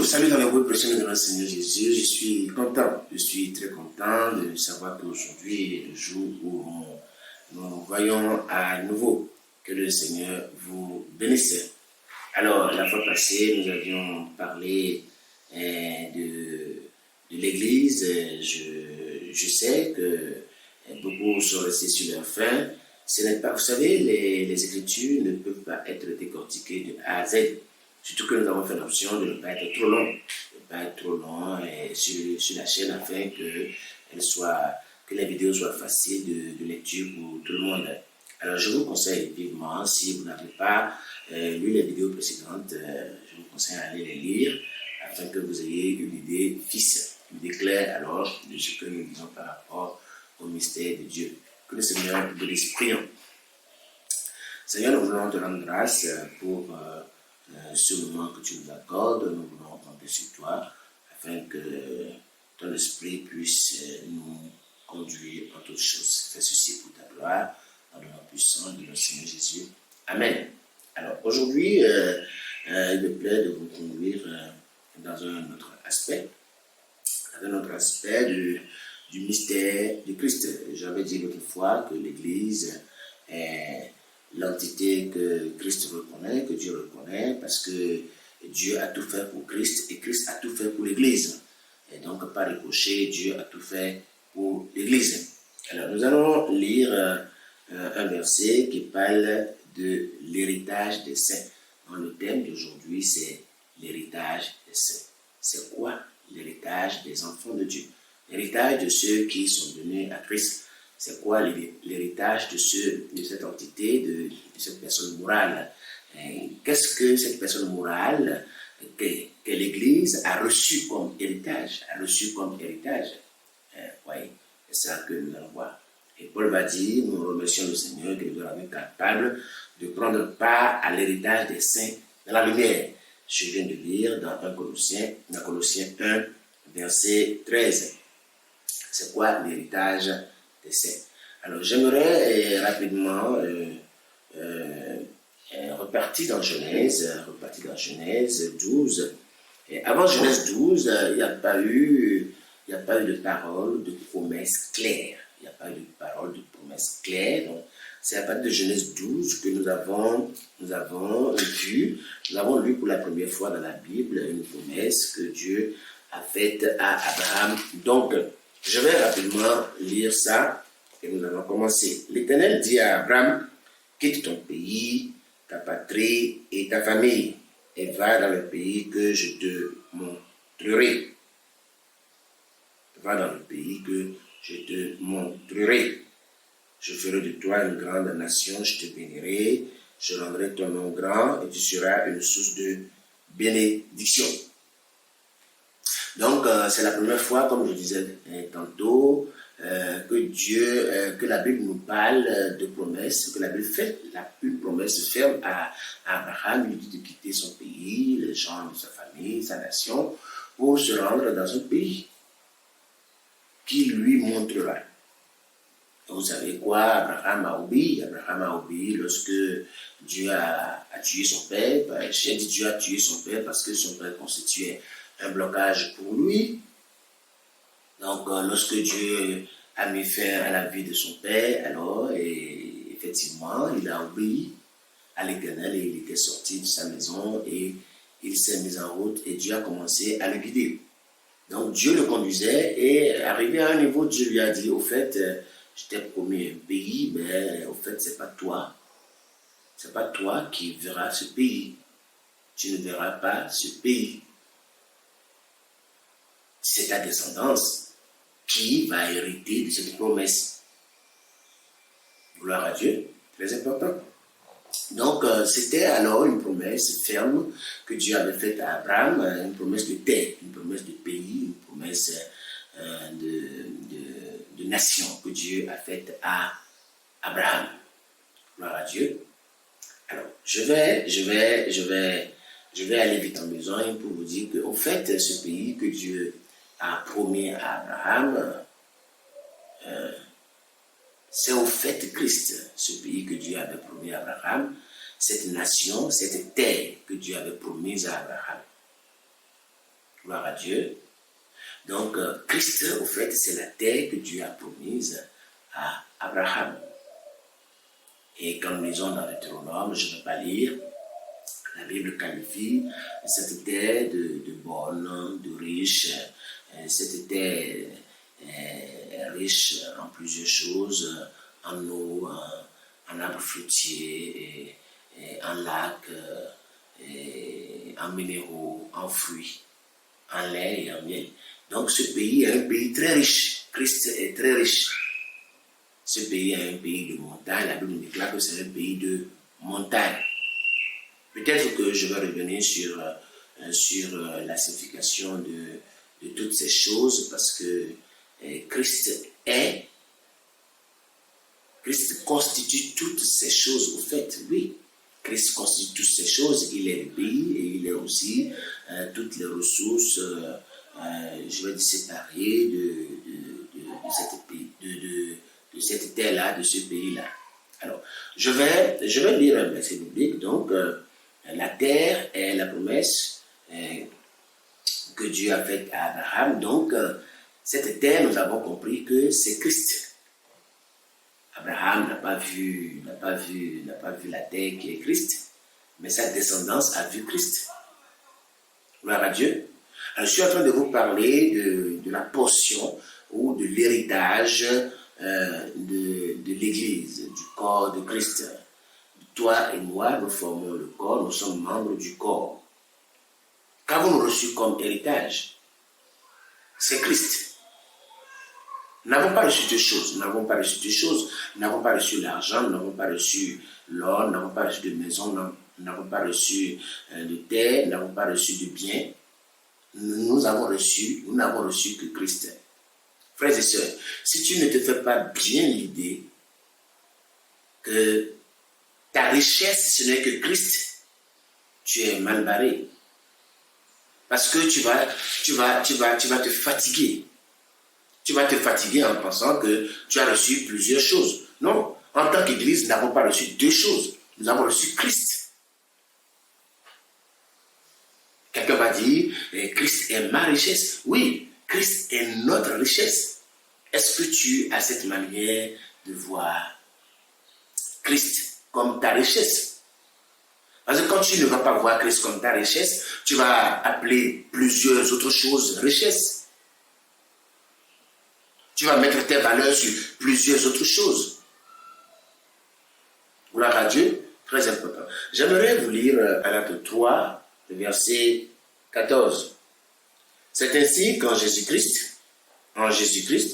vous salue dans le beau précieux de notre Seigneur Jésus. Je suis content, je suis très content de savoir qu'aujourd'hui est le jour où nous voyons à nouveau que le Seigneur vous bénisse. Alors, la fois passée, nous avions parlé de l'Église. Je sais que beaucoup sont restés sur leur faim. Ce n'est pas, vous savez, les Écritures ne peuvent pas être décortiquées de A à Z. Surtout que nous avons fait l'option de ne pas être trop long. De ne pas être trop long sur la chaîne afin que les vidéos soient faciles de lecture pour tout le monde. Alors, je vous conseille vivement, si vous n'avez pas lu les vidéos précédentes, je vous conseille d'aller les lire afin que vous ayez une idée fixe, une idée claire alors de ce que nous disons par rapport au mystère de Dieu. Que le Seigneur vous bénisse. Prions. Seigneur, nous voulons te rendre grâce pour ce moment que tu nous accordes. Nous voulons compter sur toi afin que ton esprit puisse nous conduire en toutes choses. Fais ceci pour ta gloire, dans le nom puissant de notre Seigneur Jésus. Amen. Alors aujourd'hui, il me plaît de vous conduire dans un autre aspect du mystère du Christ. J'avais dit l'autre fois que l'Église est l'entité que Christ reconnaît, que Dieu reconnaît, parce que Dieu a tout fait pour Christ et Christ a tout fait pour l'Église. Et donc, par ricochet, Dieu a tout fait pour l'Église. Alors, nous allons lire un verset qui parle de l'héritage des saints. Donc, le thème d'aujourd'hui, c'est l'héritage des saints. C'est quoi l'héritage des enfants de Dieu? L'héritage de ceux qui sont venus à Christ. C'est quoi l'héritage de cette entité, de cette personne morale? Qu'est-ce que cette personne morale que l'Église a reçu comme héritage? Oui, c'est ça que nous allons voir. Et Paul va dire, nous remercions le Seigneur que nous nous rendons capables de prendre part à l'héritage des saints dans la lumière. Je viens de lire dans Colossiens 1, verset 13. C'est quoi l'héritage des saints? Alors, j'aimerais rapidement repartir dans Genèse 12. Et avant Genèse 12, il n'y a pas eu de parole, de promesse claire. Il n'y a pas eu de parole, de promesse claire. Donc, c'est à partir de Genèse 12 que nous avons lu pour la première fois dans la Bible une promesse que Dieu a faite à Abraham. Donc, je vais rapidement lire ça et nous allons commencer. L'Éternel dit à Abraham, quitte ton pays, ta patrie et ta famille et va dans le pays que je te montrerai. Va dans le pays que je te montrerai. Je ferai de toi une grande nation, je te bénirai, je rendrai ton nom grand et tu seras une source de bénédiction. Donc, c'est la première fois, comme je disais tantôt, que la Bible nous parle de promesses, que la Bible fait une promesse ferme à Abraham. Il dit de quitter son pays, les gens de sa famille, sa nation, pour se rendre dans un pays qui lui montrera. Vous savez quoi? Abraham a obéi lorsque Dieu a tué son père. J'ai dit Dieu a tué son père parce que son père constituait un blocage pour lui. Donc, lorsque Dieu a mis fin à la vie de son père, alors, effectivement, il a obéi à l'Éternel et il était sorti de sa maison et il s'est mis en route et Dieu a commencé à le guider. Donc, Dieu le conduisait et arrivé à un niveau, Dieu lui a dit, au fait, je t'ai promis un pays, mais au fait, c'est pas toi qui verras ce pays. Tu ne verras pas ce pays. C'est ta descendance qui va hériter de cette promesse. Gloire à Dieu, très important. Donc, c'était alors une promesse ferme que Dieu avait faite à Abraham, une promesse de terre, une promesse de pays, une promesse de nation que Dieu a faite à Abraham. Gloire à Dieu. Alors, je vais aller vite en besoin pour vous dire qu'au fait, ce pays que Dieu a promis à Abraham, c'est au fait Christ, ce pays que Dieu avait promis à Abraham, cette nation, cette terre que Dieu avait promise à Abraham. Gloire à Dieu. Donc, Christ, au fait, c'est la terre que Dieu a promise à Abraham. Et comme nous lisons dans le Deutéronome, je ne vais pas lire, la Bible qualifie cette terre de bonne, de riche. Cette terre est riche en plusieurs choses, en eau, en arbres fruitiers, en lacs, en minéraux, en fruits, en lait et en miel. Donc ce pays est un pays très riche. Christ est très riche. Ce pays est un pays de montagne. La Bible déclare que c'est un pays de montagne. Peut-être que je vais revenir sur la signification de toutes ces choses parce que Christ constitue toutes ces choses, au fait, oui. Christ constitue toutes ces choses, il est le pays et il est aussi toutes les ressources, je vais dire, séparées de cette terre-là, de ce pays-là. Alors, je vais lire un verset biblique. Donc, la terre est la promesse que Dieu a faite à Abraham. Donc, cette terre, nous avons compris que c'est Christ. Abraham n'a pas vu la terre qui est Christ, mais sa descendance a vu Christ. Gloire à Dieu. Alors, je suis en train de vous parler de la portion ou de l'héritage de l'Église, du corps de Christ. Toi et moi, nous formons le corps, nous sommes membres du corps. Qu'avons-nous reçu comme héritage? C'est Christ. Nous n'avons pas reçu de choses, nous n'avons pas reçu de choses, nous n'avons pas reçu l'argent, nous n'avons pas reçu l'or, nous n'avons pas reçu de maison, nous n'avons pas reçu de terre, nous n'avons pas reçu de biens. Nous n'avons reçu que Christ. Frères et sœurs, si tu ne te fais pas bien l'idée que ta richesse, ce n'est que Christ, tu es mal barré. Parce que tu vas te fatiguer. Tu vas te fatiguer en pensant que tu as reçu plusieurs choses. Non, en tant qu'Église, nous n'avons pas reçu deux choses. Nous avons reçu Christ. Quelqu'un va dire, Christ est ma richesse. Oui, Christ est notre richesse. Est-ce que tu as cette manière de voir Christ comme ta richesse? Parce que quand tu ne vas pas voir Christ comme ta richesse, tu vas appeler plusieurs autres choses richesse. Tu vas mettre tes valeurs sur plusieurs autres choses. Gloire à Dieu, très important. J'aimerais vous lire un acte 3, le verset 14. C'est ainsi qu'en Jésus-Christ,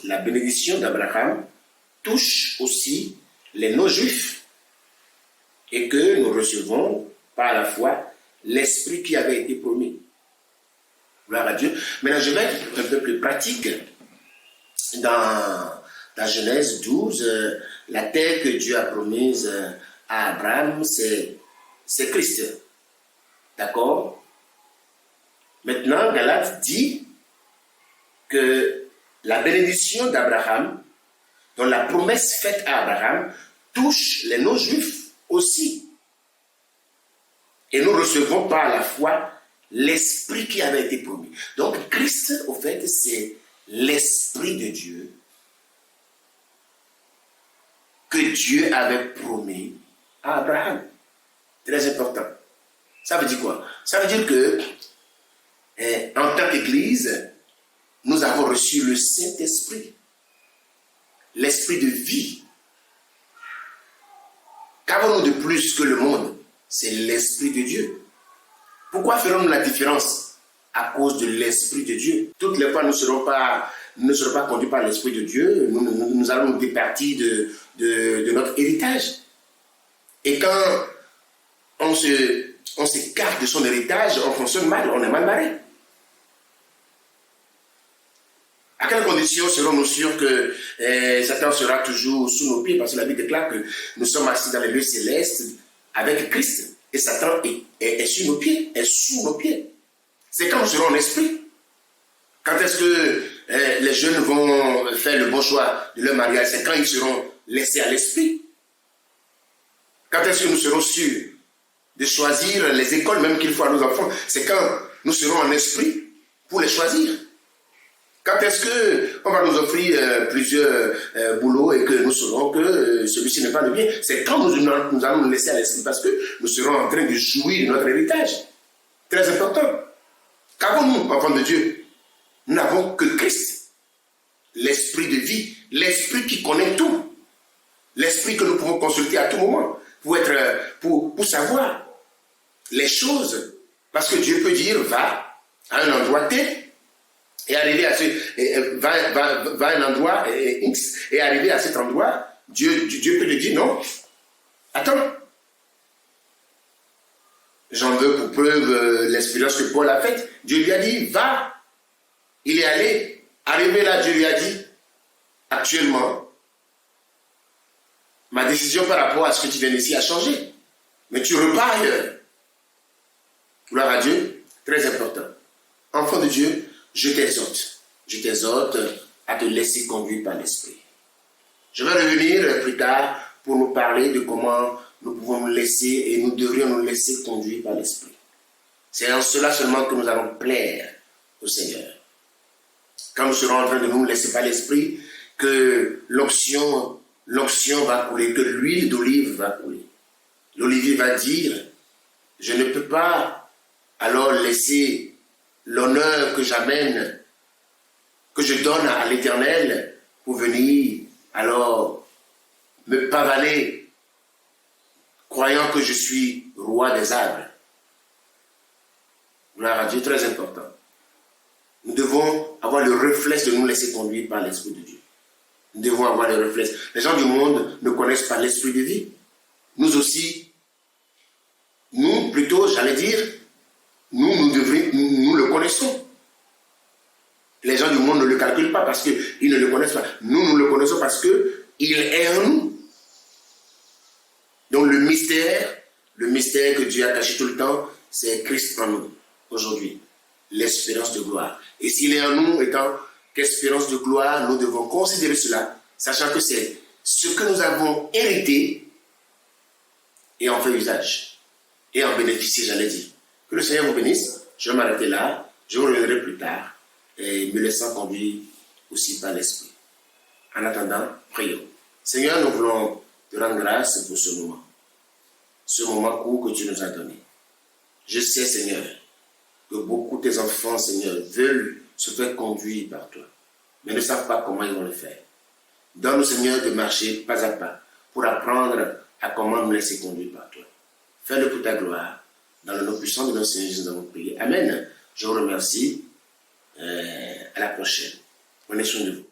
la bénédiction d'Abraham touche aussi les non-juifs et que nous recevons par la foi l'esprit qui avait été promis. Gloire à Dieu. Maintenant, je vais être un peu plus pratique. Dans Genèse 12, la terre que Dieu a promise à Abraham, c'est Christ. D'accord? Maintenant, Galate dit que la bénédiction d'Abraham, dont la promesse faite à Abraham, touche les non-juifs aussi. Et nous recevons par la foi l'esprit qui avait été promis. Donc, Christ, au fait, c'est l'Esprit de Dieu que Dieu avait promis à Abraham. Très important. Ça veut dire quoi? Ça veut dire que en tant qu'Église, nous avons reçu le Saint-Esprit, l'Esprit de vie. Qu'avons-nous de plus que le monde? C'est l'Esprit de Dieu. Pourquoi ferons-nous la différence? À cause de l'Esprit de Dieu. Toutes les fois, nous ne serons pas conduits par l'Esprit de Dieu. Nous allons nous départir de notre héritage. Et quand on s'écarte de son héritage, on fonctionne mal, on est mal barré. À quelles conditions serons-nous sûrs que Satan sera toujours sous nos pieds? Parce que la Bible déclare que nous sommes assis dans les lieux célestes avec Christ. Et Satan est sur nos pieds, est sous nos pieds. C'est quand nous serons en esprit. Quand est-ce que les jeunes vont faire le bon choix de leur mariage? C'est quand ils seront laissés à l'esprit. Quand est-ce que nous serons sûrs de choisir les écoles même qu'il faut à nos enfants? C'est quand nous serons en esprit. pour les choisir. Quand est-ce qu'on va nous offrir plusieurs boulots et que nous saurons que celui-ci n'est pas le bien? C'est quand nous allons nous laisser à l'esprit parce que nous serons en train de jouir de notre héritage. Très important. Qu'avons-nous, enfants de Dieu? Nous n'avons que Christ. L'esprit de vie, l'esprit qui connaît tout. L'esprit que nous pouvons consulter à tout moment pour savoir les choses. Parce que Dieu peut dire, va à un endroit T, et arriver à va à un endroit X, et arriver à cet endroit, Dieu peut te dire non. Attends. J'en veux pour preuve l'expérience que Paul a faite. Dieu lui a dit, va. Il est allé. Arrivé là, Dieu lui a dit, actuellement, ma décision par rapport à ce que tu viens ici a changé. Mais tu repars ailleurs. Gloire à Dieu, très important. Enfant de Dieu, je t'exhorte à te laisser conduire par l'Esprit. Je vais revenir plus tard pour nous parler de comment nous pouvons nous laisser et nous devrions nous laisser conduire par l'Esprit. C'est en cela seulement que nous allons plaire au Seigneur. Quand nous serons en train de nous laisser par l'Esprit, que l'onction va couler, que l'huile d'olive va couler. L'olivier va dire, je ne peux pas alors laisser l'honneur que j'amène, que je donne à l'Éternel pour venir alors me pavaner, croyant que je suis roi des arbres. Gloire à Dieu, très important. Nous devons avoir le réflexe de nous laisser conduire par l'Esprit de Dieu. Nous devons avoir le réflexe. Les gens du monde ne connaissent pas l'Esprit de vie. Nous aussi, nous plutôt, j'allais dire, nous le connaissons. Les gens du monde ne le calculent pas parce qu'ils ne le connaissent pas. Nous le connaissons parce qu'il est en nous. Donc le mystère que Dieu a caché tout le temps, c'est Christ en nous, aujourd'hui. L'espérance de gloire. Et s'il est en nous, étant qu'espérance de gloire, nous devons considérer cela, sachant que c'est ce que nous avons hérité et en fait usage. Et en bénéficier, j'allais dire. Que le Seigneur vous bénisse. Je vais m'arrêter là. Je vous reviendrai plus tard. Et me laissant conduire aussi par l'Esprit. En attendant, prions. Seigneur, nous voulons te rendre grâce pour ce moment court que tu nous as donné. Je sais, Seigneur, que beaucoup de tes enfants, Seigneur, veulent se faire conduire par toi, mais ne savent pas comment ils vont le faire. Donne-nous, Seigneur, de marcher pas à pas pour apprendre à comment nous laisser conduire par toi. Fais-le pour ta gloire. Dans le nom puissant de notre Seigneur Jésus, nous avons prié. Amen. Je vous remercie. À la prochaine. Prenez soin de vous.